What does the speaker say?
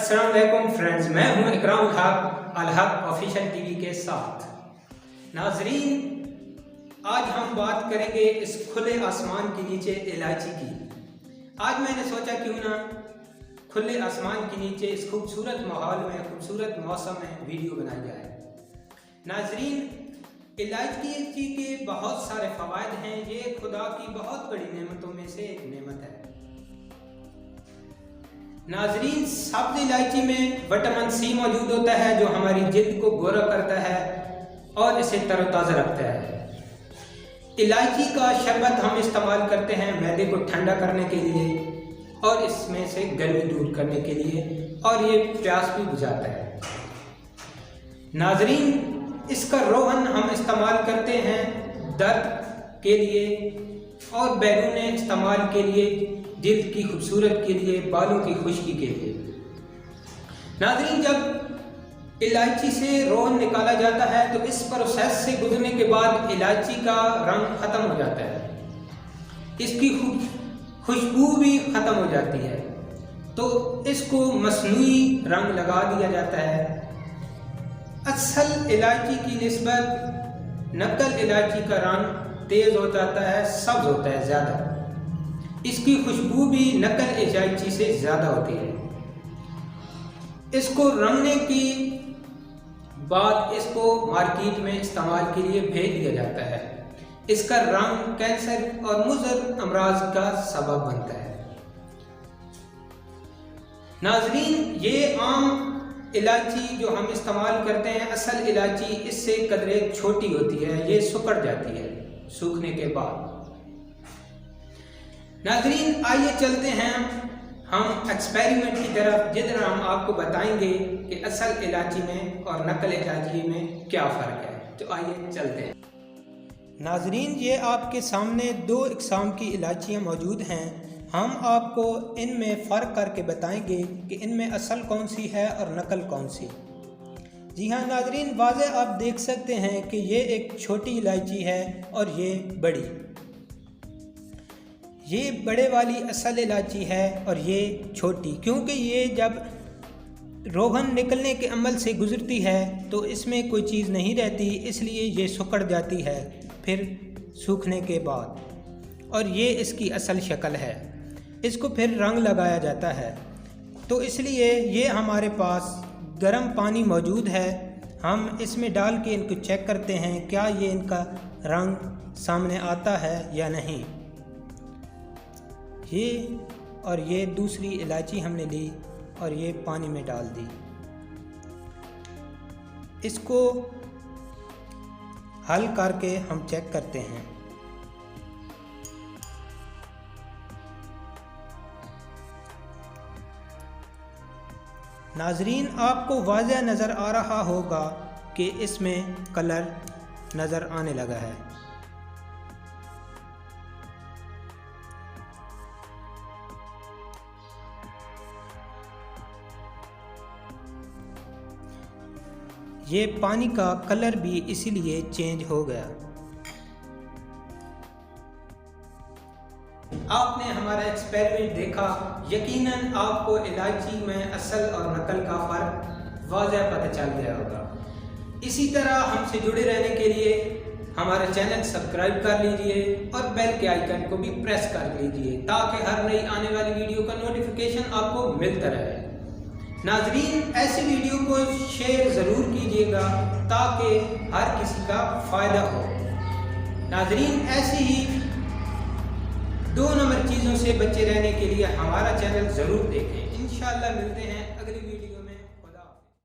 अस्सलाम वालेकुम फ्रेंड्स, मैं हूं इकराम अल हक ऑफिशियल टीवी के साथ। नाजरीन, आज हम बात करेंगे इस खुले आसमान के नीचे इलायची की। आज मैंने सोचा क्यों ना खुले आसमान के नीचे इस खूबसूरत माहौल में, खूबसूरत मौसम में वीडियो बनाई जाए। नाजरीन, इलायची के बहुत सारे फ़वाइद हैं। ये खुदा की बहुत बड़ी नेमतों में से एक नेमत है। नाजरीन, सब्ज़ इलायची में विटामिन सी मौजूद होता है जो हमारी जिल्द को गोरा करता है और इसे तरोताज़ा रखता है। इलायची का शरबत हम इस्तेमाल करते हैं मैदे को ठंडा करने के लिए और इसमें से गर्मी दूर करने के लिए, और ये प्यास भी बुझाता है। नाजरीन, इसका रोगन हम इस्तेमाल करते हैं दर्द के लिए और बैरून इस्तेमाल के लिए, जिल्द की खूबसूरत के लिए, बालों की खुश्की के लिए। नाज़रीन, जब इलायची से रोगन निकाला जाता है तो इस प्रोसेस से गुजरने के बाद इलायची का रंग ख़त्म हो जाता है, इसकी खुशबू भी ख़त्म हो जाती है, तो इसको मसनूई रंग लगा दिया जाता है। असल इलायची की निस्बत नकल इलायची का रंग तेज़ हो जाता है, सब्ज होता है ज़्यादा। इसकी खुशबू भी नकल इलायची से ज़्यादा होती है। इसको रंगने की बाद इसको मार्केट में इस्तेमाल के लिए भेज दिया जाता है। इसका रंग कैंसर और मुज़र अमराज का सबब बनता है। नाजरीन, ये आम इलायची जो हम इस्तेमाल करते हैं, असल इलायची इससे कदरे छोटी होती है, ये सुकड़ जाती है सूखने के बाद। नाजरीन, आइए चलते हैं हम एक्सपेरिमेंट की तरफ, जिधर हम आपको बताएंगे कि असल इलायची में और नकल इलायची में क्या फ़र्क है। तो आइए चलते हैं। नाजरीन, ये आपके सामने दो इकसाम की इलायचियाँ मौजूद हैं। हम आपको इनमें फ़र्क करके बताएंगे कि इनमें असल कौन सी है और नकल कौन सी। जी हाँ नाजरीन, वाज़ेह आप देख सकते हैं कि ये एक छोटी इलायची है और ये बड़ी। ये बड़े वाली असल इलायची है और ये छोटी, क्योंकि ये जब रोगन निकलने के अमल से गुज़रती है तो इसमें कोई चीज़ नहीं रहती, इसलिए ये सुकड़ जाती है फिर सूखने के बाद, और ये इसकी असल शक्ल है। इसको फिर रंग लगाया जाता है, तो इसलिए ये हमारे पास गर्म पानी मौजूद है। हम इसमें डाल के इनको चेक करते हैं क्या ये इनका रंग सामने आता है या नहीं। ये और ये दूसरी इलायची हमने ली और ये पानी में डाल दी। इसको हल करके हम चेक करते हैं। नाजरीन, आपको वाज़ेह नज़र आ रहा होगा कि इसमें कलर नज़र आने लगा है। ये पानी का कलर भी इसीलिए चेंज हो गया। आपने हमारा एक्सपेरिमेंट देखा, यकीनन आपको इलायची में असल और नकल का फ़र्क वाज़ेह पता चल गया होगा। इसी तरह हमसे जुड़े रहने के लिए हमारा चैनल सब्सक्राइब कर लीजिए और बेल के आइकन को भी प्रेस कर लीजिए ताकि हर नई आने वाली वीडियो का नोटिफिकेशन आपको मिलता रहे। नाजरीन, ऐसी वीडियो को शेयर ज़रूर कीजिएगा ताकि हर किसी का फ़ायदा हो। नाजरीन, ऐसी ही 2 नंबर चीज़ों से बचे रहने के लिए हमारा चैनल ज़रूर देखें। इंशाअल्लाह मिलते हैं अगली वीडियो।